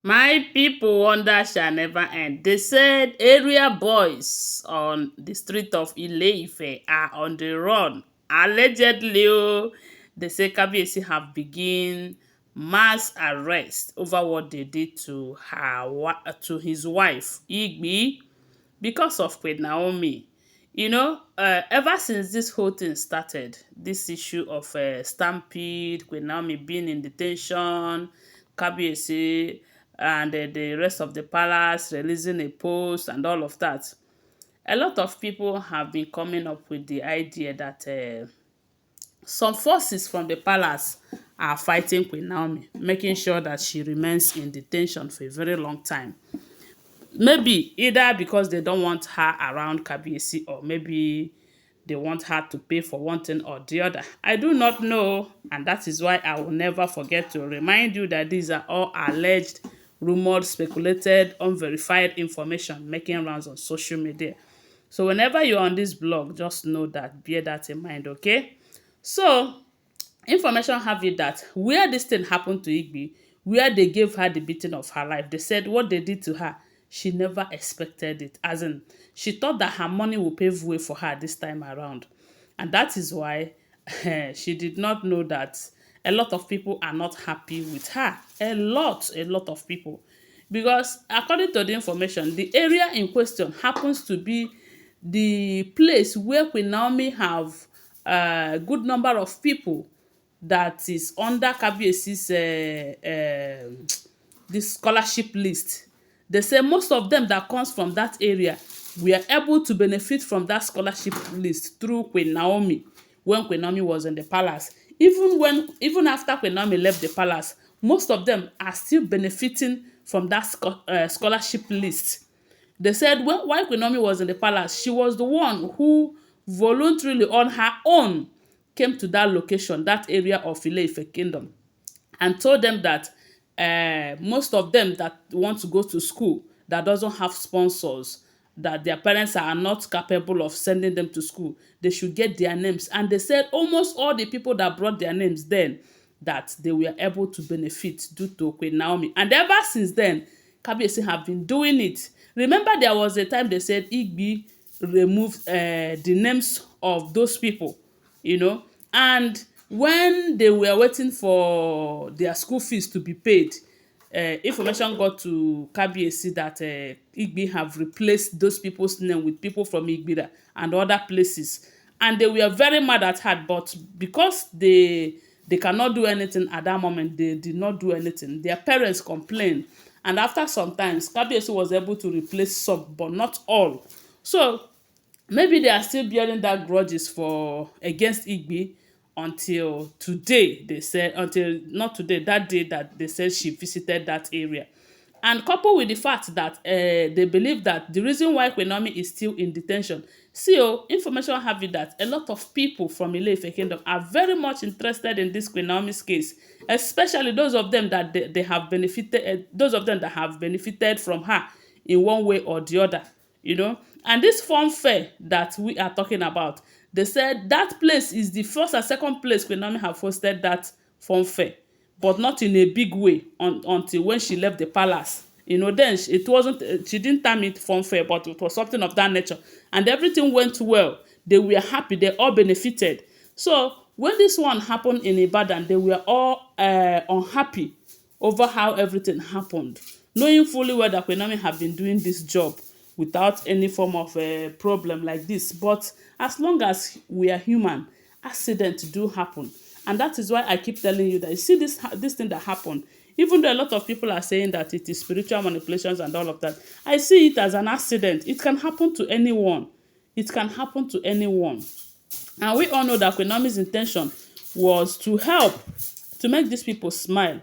My people wonder shall never end. They said area boys on the street of Ile-Ife are on the run. Allegedly, they say Kabiyesi have begin mass arrest over what they did to to his wife Igbi because of Queen Naomi. Ever since this whole thing started, this issue of stampede, Queen Naomi being in detention, Kabiyesi and the rest of the palace releasing a post and all of that, a lot of people have been coming up with the idea that some forces from the palace are fighting Queen Naomi, making sure that she remains in detention for a very long time. Maybe either because they don't want her around Kabiyesi, or maybe they want her to pay for one thing or the other. I do not know, and that is why I will never forget to remind you that these are all alleged, rumored, speculated, unverified information making rounds on social media. So whenever you're on this blog, just know that, bear that in mind, okay? So information have it that where this thing happened to Igbi, where they gave her the beating of her life, they said what they did to her, she never expected it. As in, she thought that her money would pave way for her this time around. And that is why she did not know that a lot of people are not happy with her. A lot of people. Because according to the information, the area in question happens to be the place where Queen Naomi have a good number of people that is under Kabiyesi's this scholarship list. They say most of them that comes from that area were able to benefit from that scholarship list through Queen Naomi when Queen Naomi was in the palace. Even after Queen Naomi left the palace, most of them are still benefiting from that scholarship list. They said while Queen Naomi was in the palace, she was the one who voluntarily on her own came to that location, that area of Ile-Ife kingdom, and told them that most of them that want to go to school that doesn't have sponsors, that their parents are not capable of sending them to school, they should get their names. And they said almost all the people that brought their names then, that they were able to benefit due to Queen Naomi. And ever since then, Kabiyesi have been doing it. Remember, there was a time they said Igbi removed the names of those people, and when they were waiting for their school fees to be paid, information got to Kabiyesi that Igbi have replaced those people's name with people from Igbira and other places, and they were very mad at her. But because they cannot do anything at that moment, they did not do anything. Their parents complained, and after some time, Kabiyesi was able to replace some, but not all. So maybe they are still bearing that grudges for against Igbi until today. They said until not today, that day that they said she visited that area. And coupled with the fact that they believe that the reason why Queen Naomi is still in detention, information have it that a lot of people from Ile-Ife Kingdom are very much interested in this Queen Naomi's case, especially those of them that they have benefited, those of them that have benefited from her in one way or the other, And this fun fair that we are talking about, they said that place is the first and second place Queen Naomi have hosted that fun fair, but not in a big way until when she left the palace. Then it wasn't, she didn't term it fun fair, but it was something of that nature. And everything went well. They were happy. They all benefited. So when this one happened in Ibadan, they were all unhappy over how everything happened, knowing fully well that Queen Naomi have been doing this job without any form of a problem like this. But as long as we are human, accidents do happen. And that is why I keep telling you that you see this thing that happened, even though a lot of people are saying that it is spiritual manipulations and all of that, I see it as an accident. It can happen to anyone. It can happen to anyone. And we all know that Queen Naomi's intention was to help, to make these people smile.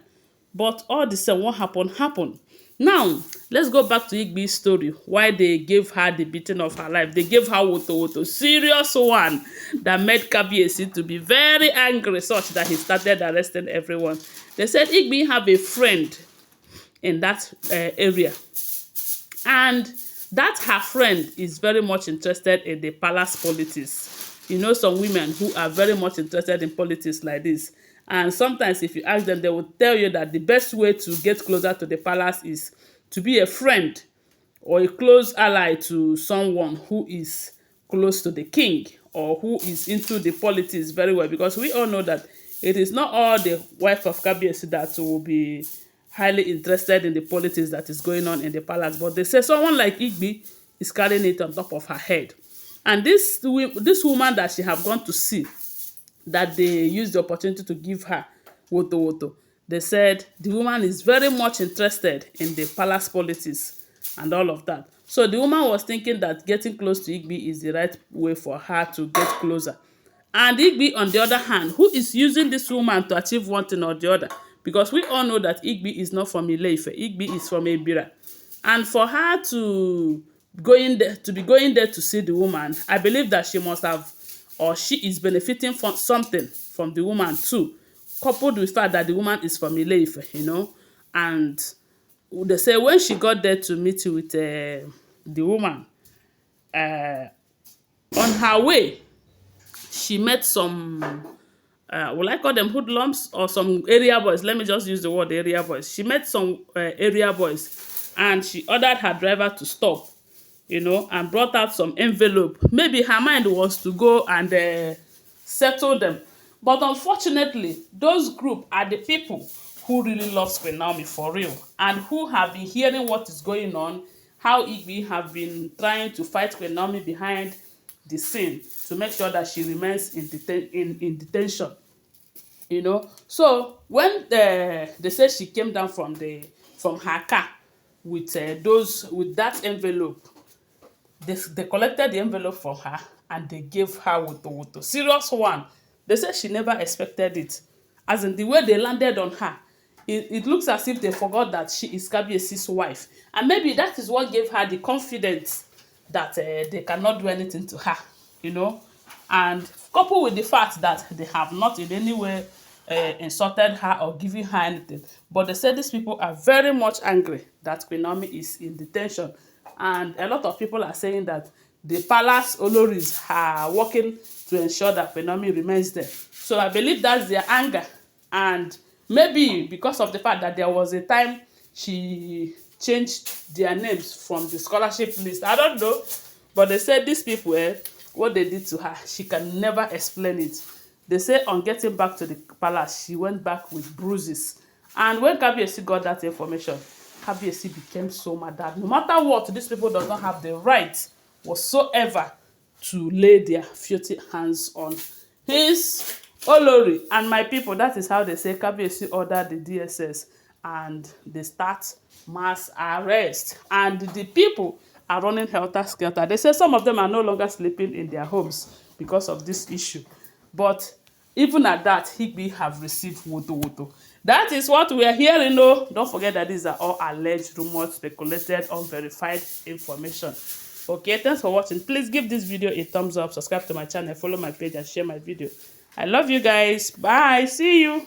But all the same, what happened. Now, let's go back to Igbi's story. Why they gave her the beating of her life. They gave her woto, serious one that made Kabiyesi to be very angry, such that he started arresting everyone. They said Igbi have a friend in that area. And that her friend is very much interested in the palace politics. Some women who are very much interested in politics like this. And sometimes if you ask them, they will tell you that the best way to get closer to the palace is to be a friend or a close ally to someone who is close to the king or who is into the politics very well, because we all know that it is not all the wife of Kabiyesi that will be highly interested in the politics that is going on in the palace, but they say someone like Igbi is carrying it on top of her head. And this woman that she have gone to see, that they used the opportunity to give her woto woto, they said the woman is very much interested in the palace politics and all of that. So the woman was thinking that getting close to Igbi is the right way for her to get closer. And Igbi, on the other hand, who is using this woman to achieve one thing or the other, because we all know that Igbi is not from Ile-Ife, Igbi is from Ebira. And for her to be going there to see the woman, I believe that she must have, or she is benefiting from something from the woman too, coupled with the fact that the woman is from Ile-Ife, And they say when she got there to meet with the woman, on her way, she met some, will I call them hoodlums or some area boys? Let me just use the word area boys. She met some area boys, and she ordered her driver to stop, and brought out some envelope. Maybe her mind was to go and settle them. But unfortunately, those group are the people who really love Queen Naomi for real, and who have been hearing what is going on, how Igbi have been trying to fight Queen Naomi behind the scene to make sure that she remains in detention. So when they say she came down from her car with that envelope, they collected the envelope from her and they gave her woto. Serious one. They said she never expected it. As in the way they landed on her, it looks as if they forgot that she is Kabiyesi's wife. And maybe that is what gave her the confidence that they cannot do anything to her, And coupled with the fact that they have not in any way insulted her or given her anything. But they said these people are very much angry that Queen Naomi is in detention. And a lot of people are saying that the palace Olories are working to ensure that Queen Naomi remains there. So I believe that's their anger. And maybe because of the fact that there was a time she changed their names from the scholarship list. I don't know. But they said these people, what they did to her, she can never explain it. They say on getting back to the palace, she went back with bruises. And when Kabiyesi got that information, Kabiyesi became so mad that no matter what, these people does not have the right whatsoever to lay their filthy hands on his olori. And my people, that is how they say Kabiyesi ordered the DSS and they start mass arrest. And the people are running helter-skelter. They say some of them are no longer sleeping in their homes because of this issue. But even at that, Igbi have received woto. That is what we are hearing. No, don't forget that these are all alleged, rumors, speculated, unverified information. Okay, thanks for watching. Please give this video a thumbs up, subscribe to my channel, follow my page, and share my video. I love you guys. Bye. See you.